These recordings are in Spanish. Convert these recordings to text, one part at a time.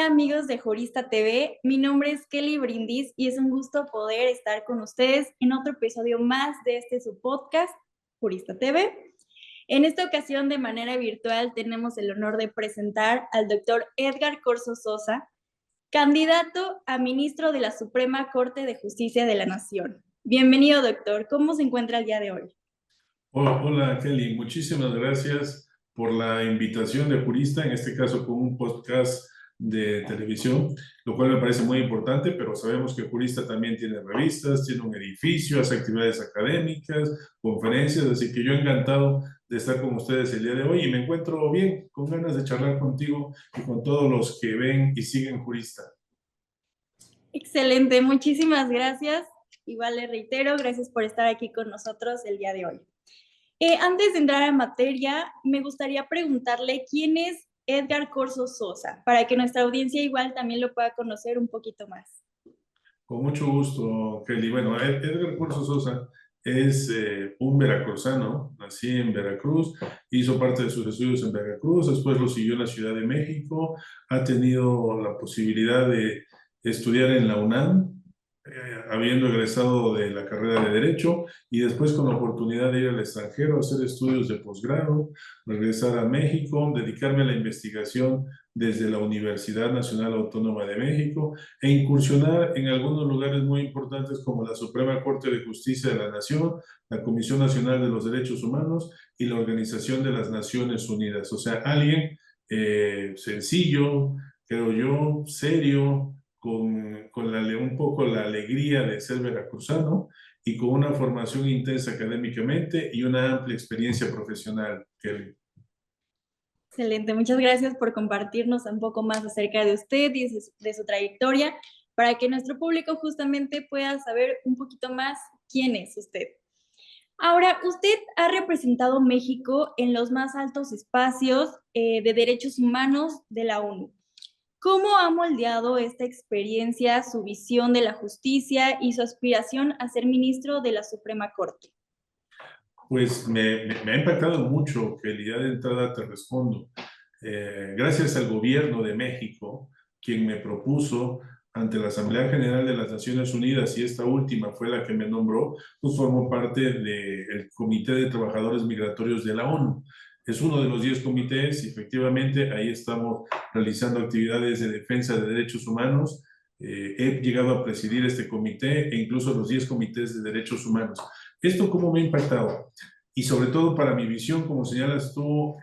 Hola amigos de Jurista TV, mi nombre es Kelly Brindis y es un gusto poder estar con ustedes en otro episodio más de su podcast, Jurista TV. En esta ocasión, de manera virtual, tenemos el honor de presentar al doctor Edgar Corzo Sosa, candidato a ministro de la Suprema Corte de Justicia de la Nación. Bienvenido, doctor. ¿Cómo se encuentra el día de hoy? Hola, Kelly, muchísimas gracias por la invitación de Jurista, en este caso con un podcast de televisión, lo cual me parece muy importante, pero sabemos que Jurista también tiene revistas, tiene un edificio, hace actividades académicas, conferencias, así que yo encantado de estar con ustedes el día de hoy y me encuentro bien, con ganas de charlar contigo y con todos los que ven y siguen Jurista. Excelente, muchísimas gracias. Igual le reitero, gracias por estar aquí con nosotros el día de hoy. Antes de entrar a materia, me gustaría preguntarle quién es Edgar Corzo Sosa, para que nuestra audiencia igual también lo pueda conocer un poquito más. Con mucho gusto, Kelly. Bueno, Edgar Corzo Sosa es un veracruzano, nací en Veracruz, hizo parte de sus estudios en Veracruz, después lo siguió en la Ciudad de México, ha tenido la posibilidad de estudiar en la UNAM, habiendo egresado de la carrera de Derecho, y después con la oportunidad de ir al extranjero a hacer estudios de posgrado, regresar a México, dedicarme a la investigación desde la Universidad Nacional Autónoma de México e incursionar en algunos lugares muy importantes como la Suprema Corte de Justicia de la Nación, la Comisión Nacional de los Derechos Humanos y la Organización de las Naciones Unidas. O sea, alguien sencillo, creo yo, serio, un poco la alegría de ser veracruzano y con una formación intensa académicamente y una amplia experiencia profesional, Kelly. Excelente, muchas gracias por compartirnos un poco más acerca de usted y de su trayectoria, para que nuestro público justamente pueda saber un poquito más quién es usted. Ahora, usted ha representado México en los más altos espacios de derechos humanos de la ONU. ¿Cómo ha moldeado esta experiencia su visión de la justicia y su aspiración a ser ministro de la Suprema Corte? Pues me ha impactado mucho, que el día de entrada te respondo. Gracias al gobierno de México, quien me propuso ante la Asamblea General de las Naciones Unidas, y esta última fue la que me nombró, pues formo parte del Comité de Trabajadores Migratorios de la ONU. Es uno de los 10 comités y efectivamente ahí estamos realizando actividades de defensa de derechos humanos. He llegado a presidir este comité e incluso los 10 comités de derechos humanos. ¿Esto cómo me ha impactado? Y sobre todo para mi visión, como señalas tú,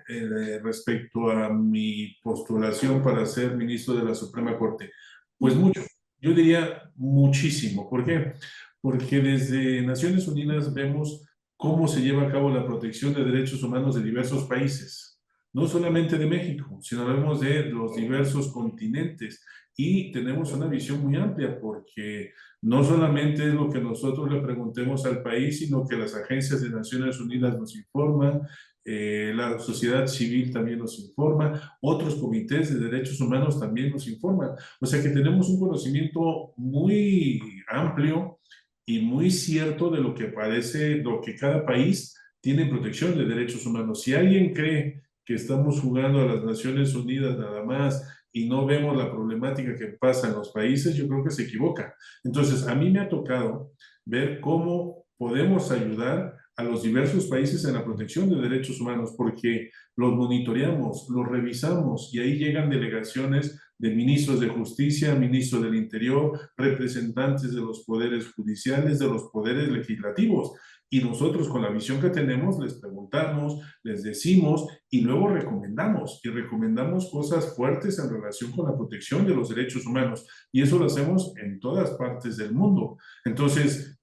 respecto a mi postulación para ser ministro de la Suprema Corte. Pues mucho, yo diría muchísimo. ¿Por qué? Porque desde Naciones Unidas vemos cómo se lleva a cabo la protección de derechos humanos de diversos países, no solamente de México, sino vemos de los diversos continentes y tenemos una visión muy amplia porque no solamente es lo que nosotros le preguntemos al país, sino que las agencias de Naciones Unidas nos informan, la sociedad civil también nos informa, otros comités de derechos humanos también nos informan. O sea que tenemos un conocimiento muy amplio y muy cierto de lo que parece, lo que cada país tiene en protección de derechos humanos. Si alguien cree que estamos jugando a las Naciones Unidas nada más y no vemos la problemática que pasa en los países, yo creo que se equivoca. Entonces, a mí me ha tocado ver cómo podemos ayudar a los diversos países en la protección de derechos humanos, porque los monitoreamos, los revisamos y ahí llegan delegaciones de ministros de justicia, ministros del interior, representantes de los poderes judiciales, de los poderes legislativos. Y nosotros con la visión que tenemos les preguntamos, les decimos y luego recomendamos. Y recomendamos cosas fuertes en relación con la protección de los derechos humanos. Y eso lo hacemos en todas partes del mundo. Entonces,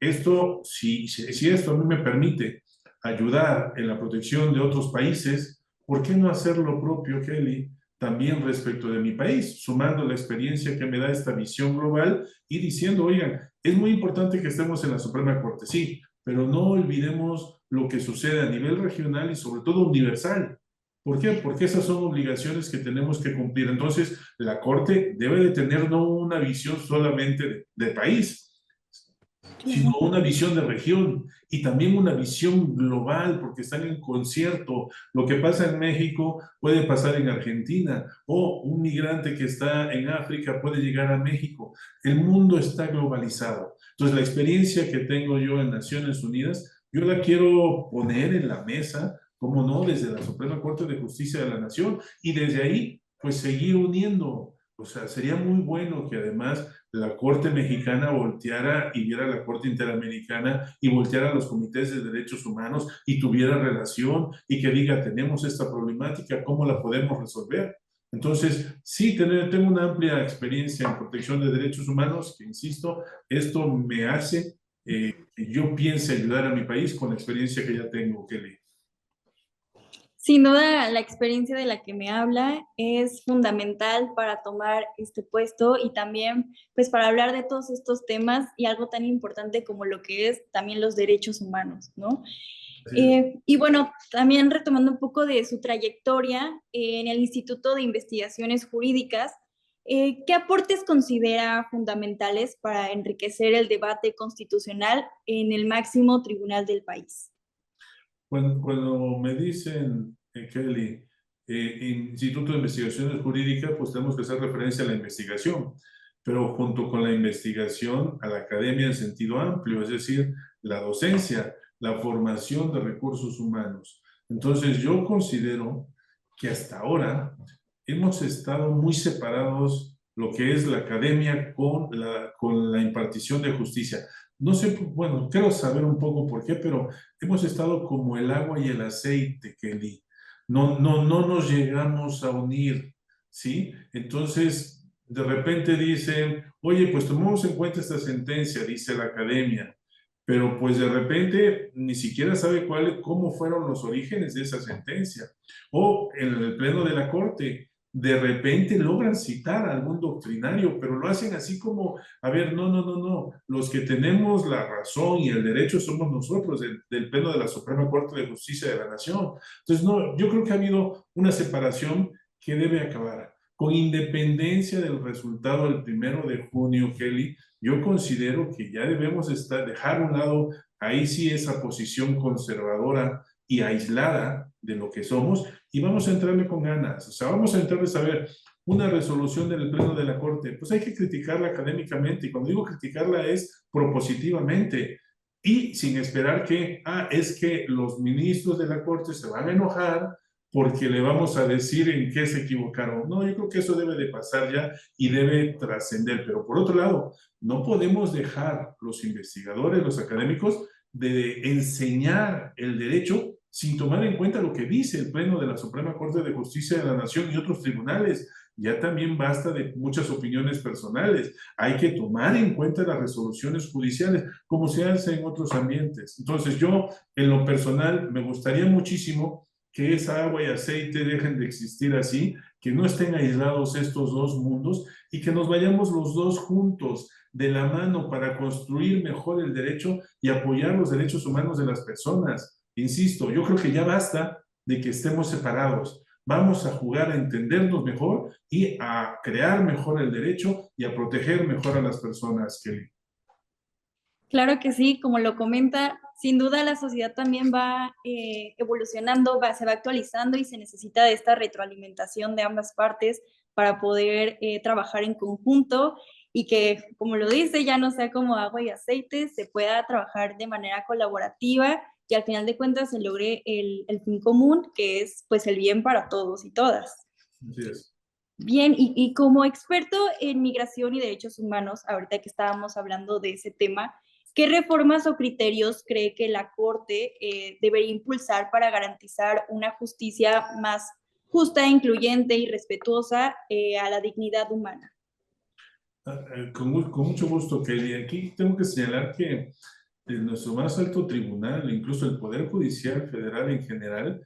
si esto a mí me permite ayudar en la protección de otros países, ¿por qué no hacer lo propio, Kelly? También respecto de mi país, sumando la experiencia que me da esta visión global y diciendo, oigan, es muy importante que estemos en la Suprema Corte, sí, pero no olvidemos lo que sucede a nivel regional y sobre todo universal. ¿Por qué? Porque esas son obligaciones que tenemos que cumplir. Entonces, la Corte debe de tener no una visión solamente de país, sino Claro. una visión de región y también una visión global, porque están en concierto. Lo que pasa en México puede pasar en Argentina, o un migrante que está en África puede llegar a México. El mundo está globalizado. Entonces, la experiencia que tengo yo en Naciones Unidas, yo la quiero poner en la mesa, como no, desde la Suprema Corte de Justicia de la Nación, y desde ahí, pues seguir uniendo. O sea, sería muy bueno que además la Corte Mexicana volteara y viera la Corte Interamericana y volteara a los comités de derechos humanos y tuviera relación y que diga, tenemos esta problemática, ¿cómo la podemos resolver? Entonces, sí, tengo una amplia experiencia en protección de derechos humanos, que insisto, esto me hace que yo piense ayudar a mi país con la experiencia que ya tengo, Kelly. Sin duda, la experiencia de la que me habla es fundamental para tomar este puesto y también, pues, para hablar de todos estos temas y algo tan importante como lo que es también los derechos humanos, ¿no? Así es. Y bueno, también retomando un poco de su trayectoria en el Instituto de Investigaciones Jurídicas, ¿qué aportes considera fundamentales para enriquecer el debate constitucional en el máximo tribunal del país? Cuando me dicen, Kelly, Instituto de Investigaciones Jurídicas, pues tenemos que hacer referencia a la investigación, pero junto con la investigación a la academia en sentido amplio, es decir, la docencia, la formación de recursos humanos. Entonces, yo considero que hasta ahora hemos estado muy separados lo que es la academia con la impartición de justicia. No sé, bueno, quiero saber un poco por qué, pero hemos estado como el agua y el aceite, Kelly. No nos llegamos a unir, ¿sí? Entonces, de repente dicen, oye, pues tomamos en cuenta esta sentencia, dice la academia, pero pues de repente ni siquiera sabe cómo fueron los orígenes de esa sentencia. O en el pleno de la corte, de repente logran citar a algún doctrinario, pero lo hacen así como, a ver, no, los que tenemos la razón y el derecho somos nosotros, del pleno de la Suprema Corte de Justicia de la Nación. Entonces, no, yo creo que ha habido una separación que debe acabar. Con independencia del resultado del 1 de junio, Kelly, yo considero que ya debemos dejar a un lado ahí sí esa posición conservadora y aislada de lo que somos, y vamos a entrarle con ganas. O sea, vamos a entrarle a saber una resolución del Pleno de la Corte, pues hay que criticarla académicamente, y cuando digo criticarla es propositivamente, y sin esperar que, es que los ministros de la Corte se van a enojar porque le vamos a decir en qué se equivocaron. No, yo creo que eso debe de pasar ya y debe trascender. Pero por otro lado, no podemos dejar los investigadores, los académicos, de enseñar el derecho sin tomar en cuenta lo que dice el Pleno de la Suprema Corte de Justicia de la Nación y otros tribunales. Ya también basta de muchas opiniones personales. Hay que tomar en cuenta las resoluciones judiciales, como se hace en otros ambientes. Entonces, yo, en lo personal, me gustaría muchísimo que esa agua y aceite dejen de existir así, que no estén aislados estos dos mundos y que nos vayamos los dos juntos de la mano para construir mejor el derecho y apoyar los derechos humanos de las personas. Insisto, yo creo que ya basta de que estemos separados. Vamos a jugar a entendernos mejor y a crear mejor el derecho y a proteger mejor a las personas, Kelly. Claro que sí, como lo comenta, sin duda la sociedad también va evolucionando, se va actualizando y se necesita de esta retroalimentación de ambas partes para poder trabajar en conjunto y que, como lo dice, ya no sea como agua y aceite, se pueda trabajar de manera colaborativa y al final de cuentas se logre el fin común, que es pues el bien para todos y todas. Así es. Bien, y como experto en migración y derechos humanos, ahorita que estábamos hablando de ese tema, ¿qué reformas o criterios cree que la Corte debería impulsar para garantizar una justicia más justa, incluyente y respetuosa a la dignidad humana? Con mucho gusto, Kelly. Aquí tengo que señalar que nuestro más alto tribunal, incluso el Poder Judicial Federal en general,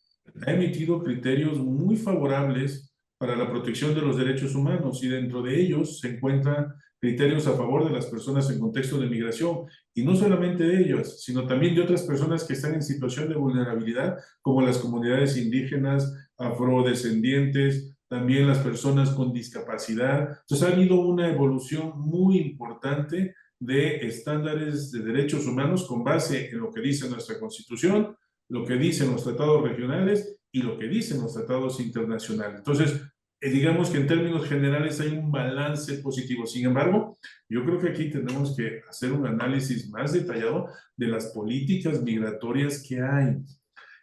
ha emitido criterios muy favorables para la protección de los derechos humanos, y dentro de ellos se encuentran criterios a favor de las personas en contexto de migración, y no solamente de ellos, sino también de otras personas que están en situación de vulnerabilidad, como las comunidades indígenas, afrodescendientes, también las personas con discapacidad. Entonces ha habido una evolución muy importante de estándares de derechos humanos con base en lo que dice nuestra Constitución, lo que dicen los tratados regionales y lo que dicen los tratados internacionales. Entonces, digamos que en términos generales hay un balance positivo. Sin embargo, yo creo que aquí tenemos que hacer un análisis más detallado de las políticas migratorias que hay.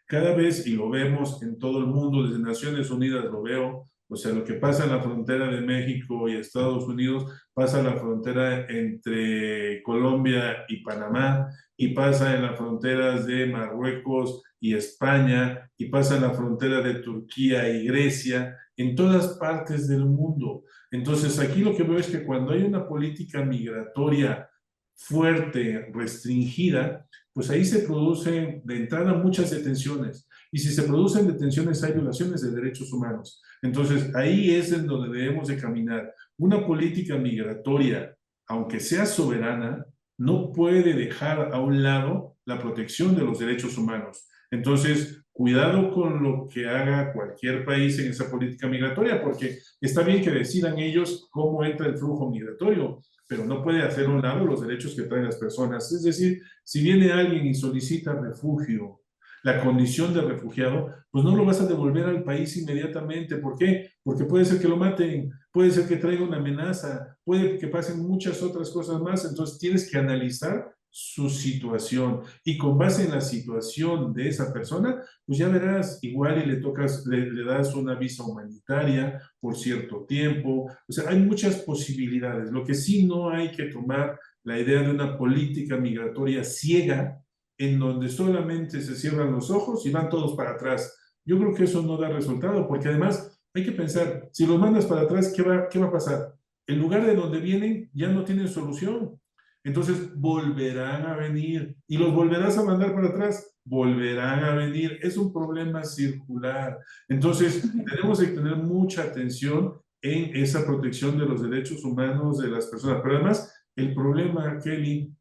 Cada vez, y lo vemos en todo el mundo, desde Naciones Unidas lo veo, o sea, lo que pasa en la frontera de México y Estados Unidos, pasa en la frontera entre Colombia y Panamá, y pasa en las fronteras de Marruecos y España, y pasa en la frontera de Turquía y Grecia, en todas partes del mundo. Entonces, aquí lo que veo es que cuando hay una política migratoria fuerte, restringida, pues ahí se producen de entrada muchas detenciones. Y si se producen detenciones hay violaciones de derechos humanos. Entonces ahí es en donde debemos de caminar. Una política migratoria, aunque sea soberana, no puede dejar a un lado la protección de los derechos humanos. Entonces, cuidado con lo que haga cualquier país en esa política migratoria, porque está bien que decidan ellos cómo entra el flujo migratorio, pero no puede hacer a un lado los derechos que traen las personas. Es decir, si viene alguien y solicita refugio, la condición de refugiado, pues no lo vas a devolver al país inmediatamente. ¿Por qué? Porque puede ser que lo maten, puede ser que traiga una amenaza, puede que pasen muchas otras cosas más. Entonces tienes que analizar su situación y con base en la situación de esa persona, pues ya verás, igual y le das una visa humanitaria por cierto tiempo. O sea, hay muchas posibilidades. Lo que sí no hay que tomar la idea de una política migratoria ciega en donde solamente se cierran los ojos y van todos para atrás. Yo creo que eso no da resultado, porque además hay que pensar, si los mandas para atrás, qué va a pasar? El lugar de donde vienen ya no tienen solución. Entonces volverán a venir y los volverás a mandar para atrás, volverán a venir. Es un problema circular. Entonces tenemos que tener mucha atención en esa protección de los derechos humanos de las personas. Pero además, el problema, Kelly,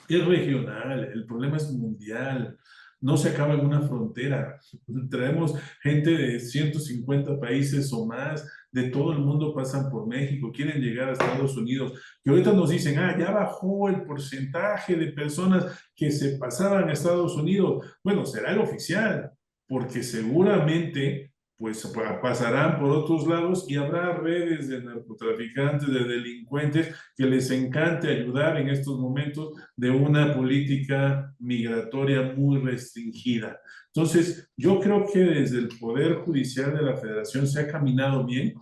es regional, el problema es mundial, no se acaba en una frontera. Traemos gente de 150 países o más, de todo el mundo pasan por México, quieren llegar a Estados Unidos, que ahorita nos dicen, ya bajó el porcentaje de personas que se pasaban a Estados Unidos. Bueno, será el oficial, porque seguramente pues pasarán por otros lados y habrá redes de narcotraficantes, de delincuentes que les encante ayudar en estos momentos de una política migratoria muy restringida. Entonces, yo creo que desde el Poder Judicial de la Federación se ha caminado bien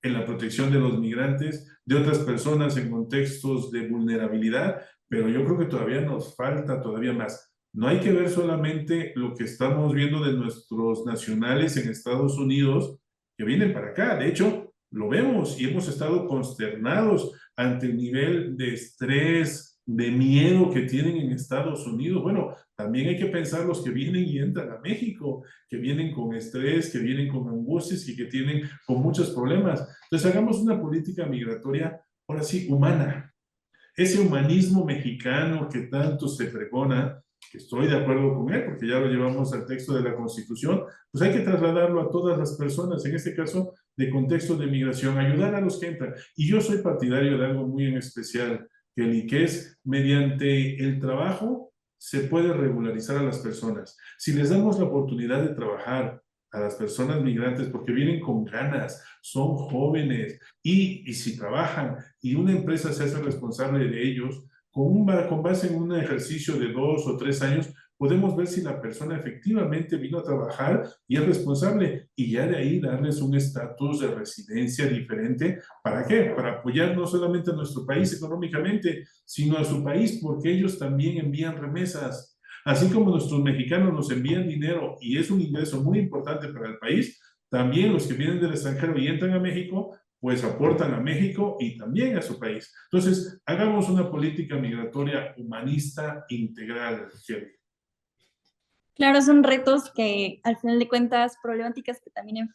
en la protección de los migrantes, de otras personas en contextos de vulnerabilidad, pero yo creo que todavía nos falta todavía más. No hay que ver solamente lo que estamos viendo de nuestros nacionales en Estados Unidos que vienen para acá. De hecho, lo vemos y hemos estado consternados ante el nivel de estrés, de miedo que tienen en Estados Unidos. Bueno, también hay que pensar los que vienen y entran a México, que vienen con estrés, que vienen con angustias y que tienen con muchos problemas. Entonces, hagamos una política migratoria, ahora sí, humana. Ese humanismo mexicano que tanto se pregona, que estoy de acuerdo con él, porque ya lo llevamos al texto de la Constitución, pues hay que trasladarlo a todas las personas, en este caso de contexto de migración, ayudar a los que entran. Y yo soy partidario de algo muy en especial, Kelly, que es mediante el trabajo se puede regularizar a las personas. Si les damos la oportunidad de trabajar a las personas migrantes porque vienen con ganas, son jóvenes y si trabajan y una empresa se hace responsable de ellos, con base en un ejercicio de 2 o 3 años, podemos ver si la persona efectivamente vino a trabajar y es responsable y ya de ahí darles un estatus de residencia diferente. ¿Para qué? Para apoyar no solamente a nuestro país económicamente, sino a su país porque ellos también envían remesas. Así como nuestros mexicanos nos envían dinero y es un ingreso muy importante para el país, también los que vienen del extranjero y entran a México, pues aportan a México y también a su país. Entonces, hagamos una política migratoria humanista integral, Kelly. Claro, son retos que al final de cuentas, problemáticas que también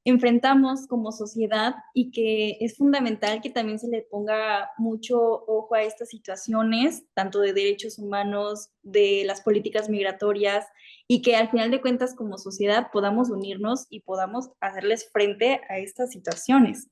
enfrentamos como sociedad y que es fundamental que también se le ponga mucho ojo a estas situaciones, tanto de derechos humanos, de las políticas migratorias, y que al final de cuentas como sociedad podamos unirnos y podamos hacerles frente a estas situaciones.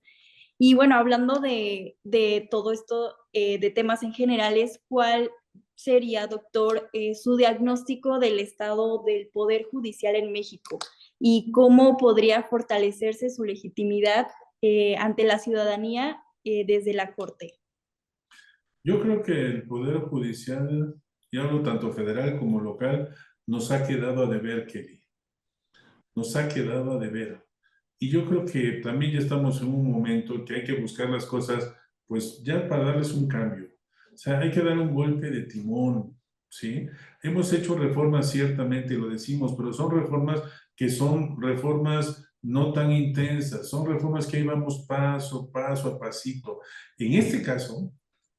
Y bueno, hablando de todo esto, de temas en generales, ¿cuál sería, doctor, su diagnóstico del estado del Poder Judicial en México y cómo podría fortalecerse su legitimidad ante la ciudadanía desde la Corte? Yo creo que el Poder Judicial, y hablo tanto federal como local, nos ha quedado a deber, Kelly. Nos ha quedado a deber. Y yo creo que también ya estamos en un momento que hay que buscar las cosas, pues ya para darles un cambio. O sea, hay que dar un golpe de timón, ¿sí? Hemos hecho reformas, ciertamente, lo decimos, pero son reformas que son reformas no tan intensas, son reformas que ahí vamos paso a pasito. En este caso,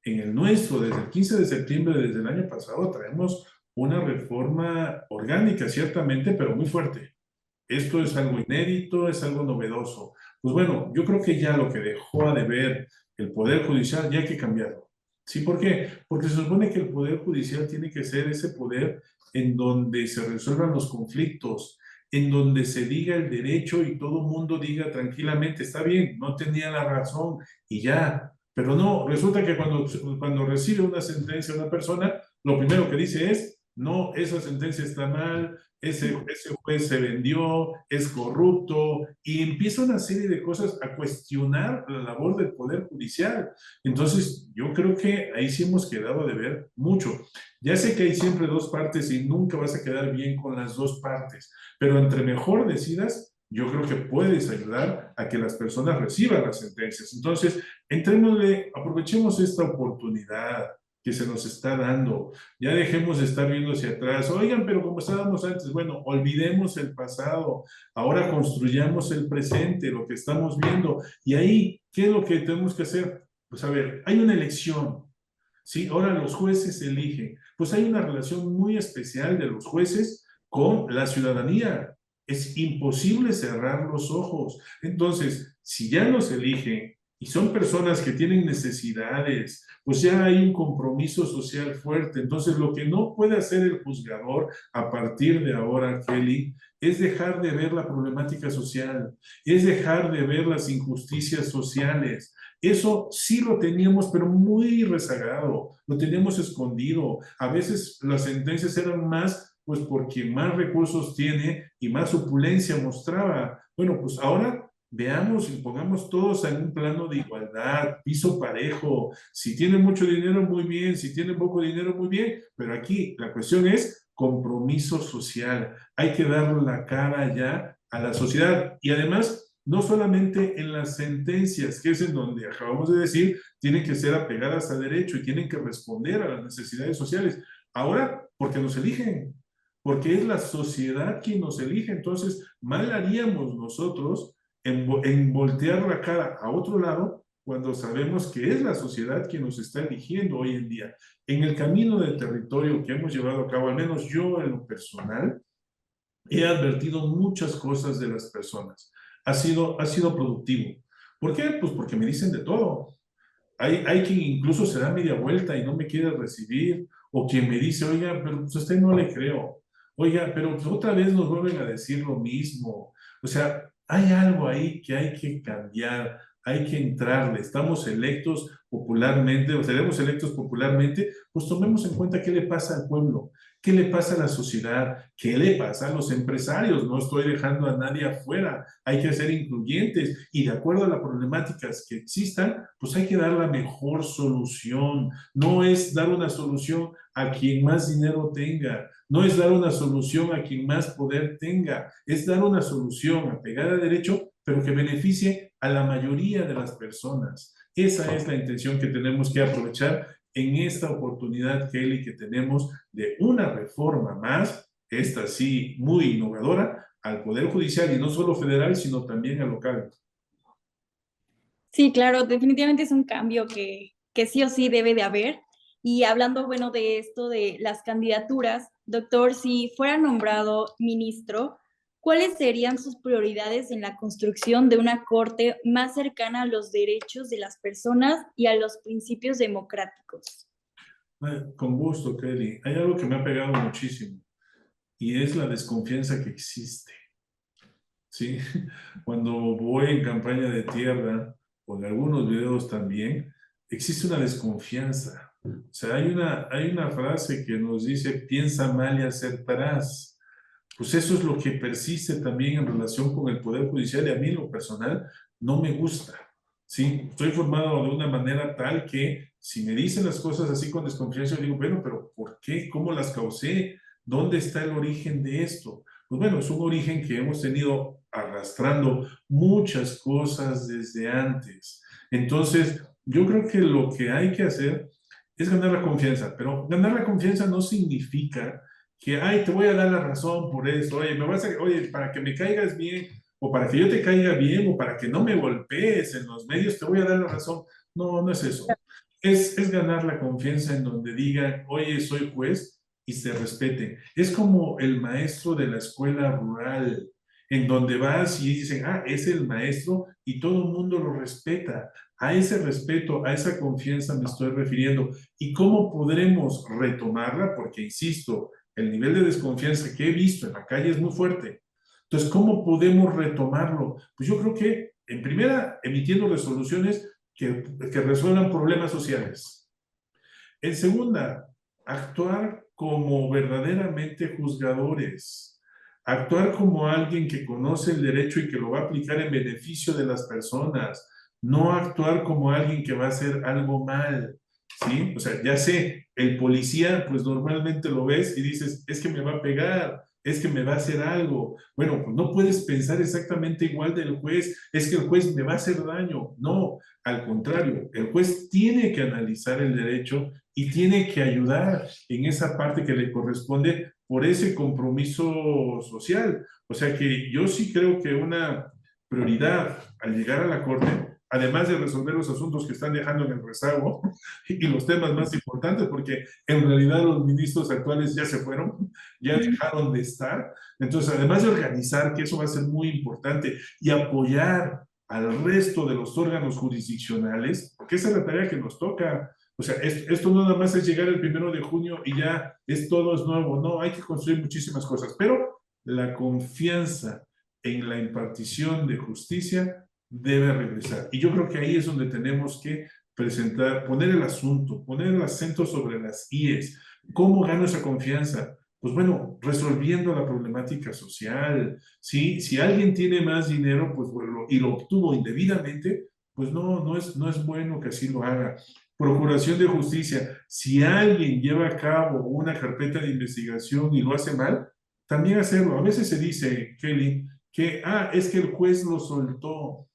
en el nuestro, desde el 15 de septiembre, desde el año pasado, traemos una reforma orgánica, ciertamente, pero muy fuerte. Esto es algo inédito, es algo novedoso. Pues bueno, yo creo que ya lo que dejó a deber el Poder Judicial ya hay que cambiarlo. ¿Sí? ¿Por qué? Porque se supone que el Poder Judicial tiene que ser ese poder en donde se resuelvan los conflictos, en donde se diga el derecho y todo el mundo diga tranquilamente, está bien, no tenía la razón y ya. Pero no, resulta que cuando recibe una sentencia una persona, lo primero que dice es, no, esa sentencia está mal, ese juez se vendió, es corrupto, y empieza una serie de cosas a cuestionar la labor del Poder Judicial. Entonces, yo creo que ahí sí hemos quedado de ver mucho. Ya sé que hay siempre dos partes y nunca vas a quedar bien con las dos partes, pero entre mejor decidas, yo creo que puedes ayudar a que las personas reciban las sentencias. Entonces, entrémosle, aprovechemos esta oportunidad que se nos está dando. Ya dejemos de estar viendo hacia atrás. Oigan, pero como estábamos antes, bueno, olvidemos el pasado. Ahora construyamos el presente, lo que estamos viendo. Y ahí, ¿qué es lo que tenemos que hacer? Pues a ver, hay una elección. ¿Sí? Ahora los jueces eligen. Pues hay una relación muy especial de los jueces con la ciudadanía. Es imposible cerrar los ojos. Entonces, si ya los eligen y son personas que tienen necesidades, pues ya hay un compromiso social fuerte. Entonces, lo que no puede hacer el juzgador a partir de ahora, Kelly, es dejar de ver la problemática social, es dejar de ver las injusticias sociales. Eso sí lo teníamos, pero muy rezagado, lo teníamos escondido. A veces las sentencias eran más, pues porque más recursos tiene y más opulencia mostraba. Bueno, pues ahora veamos y pongamos todos en un plano de igualdad, piso parejo. Si tiene mucho dinero, muy bien. Si tiene poco dinero, muy bien. Pero aquí la cuestión es compromiso social. Hay que darle la cara ya a la sociedad. Y además, no solamente en las sentencias, que es en donde acabamos de decir, tienen que ser apegadas a derecho y tienen que responder a las necesidades sociales. Ahora, porque nos eligen, porque es la sociedad quien nos elige. Entonces, mal haríamos nosotros en voltear la cara a otro lado cuando sabemos que es la sociedad quien nos está eligiendo hoy en día. En el camino del territorio que hemos llevado a cabo, al menos yo en lo personal, he advertido muchas cosas de las personas. Ha sido productivo. ¿Por qué? Pues porque me dicen de todo. Hay quien incluso se da media vuelta y no me quiere recibir, o quien me dice, oiga, pero pues a usted no le creo. Oiga, pero pues otra vez nos vuelven a decir lo mismo. O sea, hay algo ahí que hay que cambiar, hay que entrarle. Estamos electos popularmente, o seremos electos popularmente, pues tomemos en cuenta qué le pasa al pueblo, qué le pasa a la sociedad, qué le pasa a los empresarios. No estoy dejando a nadie afuera, hay que ser incluyentes y de acuerdo a las problemáticas que existan, pues hay que dar la mejor solución. No es dar una solución a quien más dinero tenga, no es dar una solución a quien más poder tenga, es dar una solución apegada a derecho, pero que beneficie a la mayoría de las personas. Esa es la intención que tenemos que aprovechar en esta oportunidad, Kelly, que tenemos de una reforma más, esta sí muy innovadora, al Poder Judicial y no solo federal, sino también al local. Sí, claro, definitivamente es un cambio que sí o sí debe de haber. Y hablando, bueno, de esto de las candidaturas, doctor, si fuera nombrado ministro, ¿cuáles serían sus prioridades en la construcción de una corte más cercana a los derechos de las personas y a los principios democráticos? Con gusto, Kelly. Hay algo que me ha pegado muchísimo y es la desconfianza que existe. ¿Sí? Cuando voy en campaña de tierra, o en algunos videos también, existe una desconfianza. O sea, hay una frase que nos dice, piensa mal y acertarás. Pues eso es lo que persiste también en relación con el Poder Judicial y a mí en lo personal no me gusta. Sí, estoy formado de una manera tal que si me dicen las cosas así con desconfianza, yo digo, bueno, pero ¿por qué? ¿Cómo las causé? ¿Dónde está el origen de esto? Pues bueno, es un origen que hemos tenido arrastrando muchas cosas desde antes. Entonces, yo creo que lo que hay que hacer es ganar la confianza, pero ganar la confianza no significa que, ay, te voy a dar la razón por eso, oye, oye, para que me caigas bien, o para que yo te caiga bien, o para que no me golpees en los medios, te voy a dar la razón. No, no es eso. Es ganar la confianza en donde digan, oye, soy juez y se respeten. Es como el maestro de la escuela rural, en donde vas y dicen, ah, es el maestro y todo el mundo lo respeta. A ese respeto, a esa confianza me estoy refiriendo. ¿Y cómo podremos retomarla? Porque, insisto, el nivel de desconfianza que he visto en la calle es muy fuerte. Entonces, ¿cómo podemos retomarlo? Pues yo creo que, en primera, emitiendo resoluciones que resuelvan problemas sociales. En segunda, actuar como verdaderamente juzgadores. Actuar como alguien que conoce el derecho y que lo va a aplicar en beneficio de las personas. No actuar como alguien que va a hacer algo mal. ¿Sí? O sea, ya sé, el policía, pues normalmente lo ves y dices, es que me va a pegar, es que me va a hacer algo. Bueno, pues no puedes pensar exactamente igual del juez, es que el juez me va a hacer daño. No, al contrario, el juez tiene que analizar el derecho y tiene que ayudar en esa parte que le corresponde por ese compromiso social. O sea que yo sí creo que una prioridad al llegar a la Corte, además de resolver los asuntos que están dejando en el rezago y los temas más importantes, porque en realidad los ministros actuales ya se fueron, ya dejaron de estar. Entonces, además de organizar, que eso va a ser muy importante, y apoyar al resto de los órganos jurisdiccionales, porque esa es la tarea que nos toca. O sea, esto no nada más es llegar el 1 de junio y ya todo es nuevo. No, hay que construir muchísimas cosas, pero la confianza en la impartición de justicia debe regresar. Y yo creo que ahí es donde tenemos que presentar, poner el asunto, poner el acento sobre las IES. ¿Cómo gano esa confianza? Pues bueno, resolviendo la problemática social. ¿Sí? Si alguien tiene más dinero pues, bueno, y lo obtuvo indebidamente, pues no es bueno que así lo haga. Procuración de justicia. Si alguien lleva a cabo una carpeta de investigación y lo hace mal, también hacerlo. A veces se dice, Kelly, que, es que el juez lo soltó.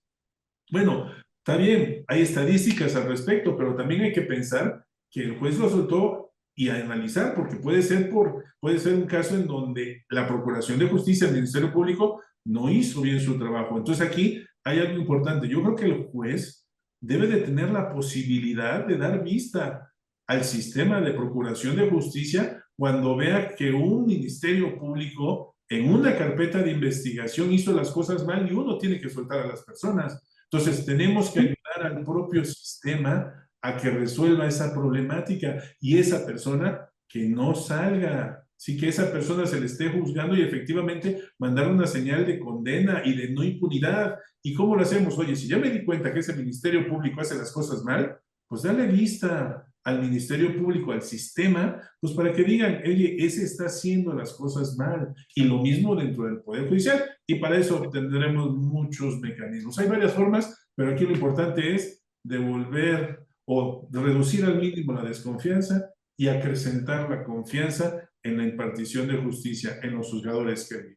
Bueno, está bien, hay estadísticas al respecto, pero también hay que pensar que el juez lo soltó y analizar, porque puede ser un caso en donde la Procuración de Justicia, el Ministerio Público, no hizo bien su trabajo. Entonces aquí hay algo importante. Yo creo que el juez debe de tener la posibilidad de dar vista al sistema de Procuración de Justicia cuando vea que un Ministerio Público en una carpeta de investigación hizo las cosas mal y uno tiene que soltar a las personas. Entonces, tenemos que ayudar al propio sistema a que resuelva esa problemática y esa persona que no salga, sí que esa persona se le esté juzgando y efectivamente mandar una señal de condena y de no impunidad. ¿Y cómo lo hacemos? Oye, si ya me di cuenta que ese Ministerio Público hace las cosas mal, pues dale vista al Ministerio Público, al sistema, pues para que digan, oye, ese está haciendo las cosas mal. Y lo mismo dentro del Poder Judicial. Y para eso tendremos muchos mecanismos. Hay varias formas, pero aquí lo importante es devolver o reducir al mínimo la desconfianza y acrecentar la confianza en la impartición de justicia en los juzgadores que...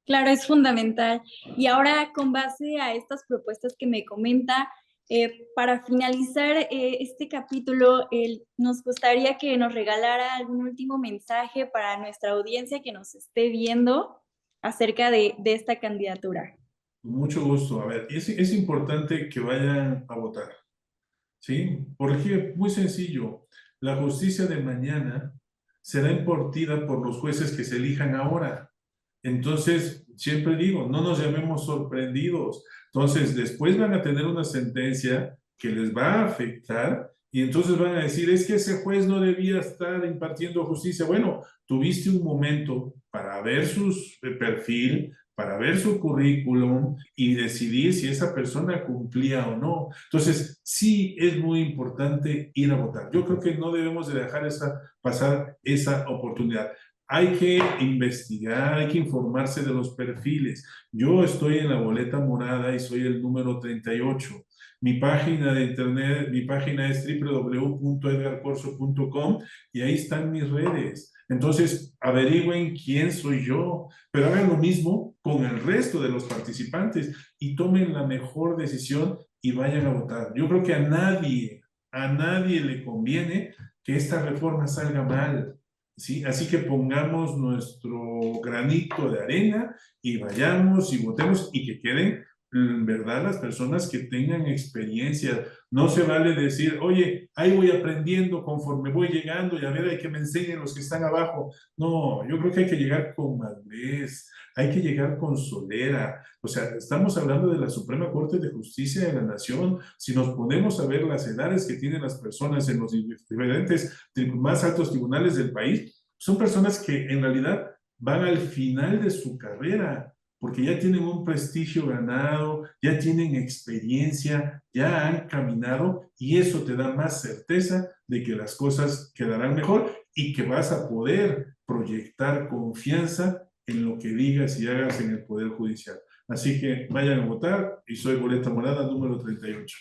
Claro, es fundamental. Y ahora, con base a estas propuestas que me comenta, para finalizar este capítulo, nos gustaría que nos regalara algún último mensaje para nuestra audiencia que nos esté viendo acerca de esta candidatura. Con mucho gusto. A ver, es importante que vayan a votar, ¿sí? Porque, muy sencillo, la justicia de mañana será impartida por los jueces que se elijan ahora. Entonces, siempre digo, no nos llamemos sorprendidos. Entonces, después van a tener una sentencia que les va a afectar y entonces van a decir, es que ese juez no debía estar impartiendo justicia. Bueno, tuviste un momento para ver su perfil, para ver su currículum y decidir si esa persona cumplía o no. Entonces, sí es muy importante ir a votar. Yo creo que no debemos de dejar pasar esa oportunidad. Hay que investigar, hay que informarse de los perfiles. Yo estoy en la boleta morada y soy el número 38. Mi página de internet, mi página es www.edgarcorso.com y ahí están mis redes. Entonces, averigüen quién soy yo, pero hagan lo mismo con el resto de los participantes y tomen la mejor decisión y vayan a votar. Yo creo que a nadie le conviene que esta reforma salga mal. ¿Sí? Así que pongamos nuestro granito de arena y vayamos y votemos y que queden, en verdad, las personas que tengan experiencia. No se vale decir, oye, ahí voy aprendiendo conforme voy llegando y a ver, hay que me enseñen los que están abajo. No, yo creo que hay que llegar con madurez, hay que llegar con solera. O sea, estamos hablando de la Suprema Corte de Justicia de la Nación. Si nos ponemos a ver las edades que tienen las personas en los diferentes más altos tribunales del país, son personas que en realidad van al final de su carrera, porque ya tienen un prestigio ganado, ya tienen experiencia, ya han caminado y eso te da más certeza de que las cosas quedarán mejor y que vas a poder proyectar confianza en lo que digas y hagas en el Poder Judicial. Así que vayan a votar y soy boleta morada número 38.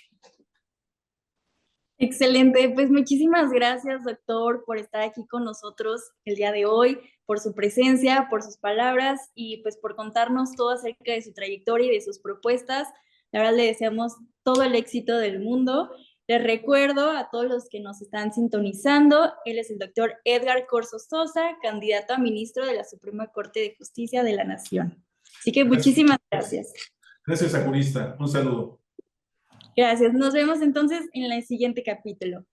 Excelente, pues muchísimas gracias, doctor, por estar aquí con nosotros el día de hoy, por su presencia, por sus palabras y pues por contarnos todo acerca de su trayectoria y de sus propuestas. La verdad le deseamos todo el éxito del mundo. Les recuerdo a todos los que nos están sintonizando, él es el doctor Edgar Corso Sosa, candidato a ministro de la Suprema Corte de Justicia de la Nación. Así que muchísimas gracias. Gracias, jurista. Un saludo. Gracias. Nos vemos entonces en el siguiente capítulo.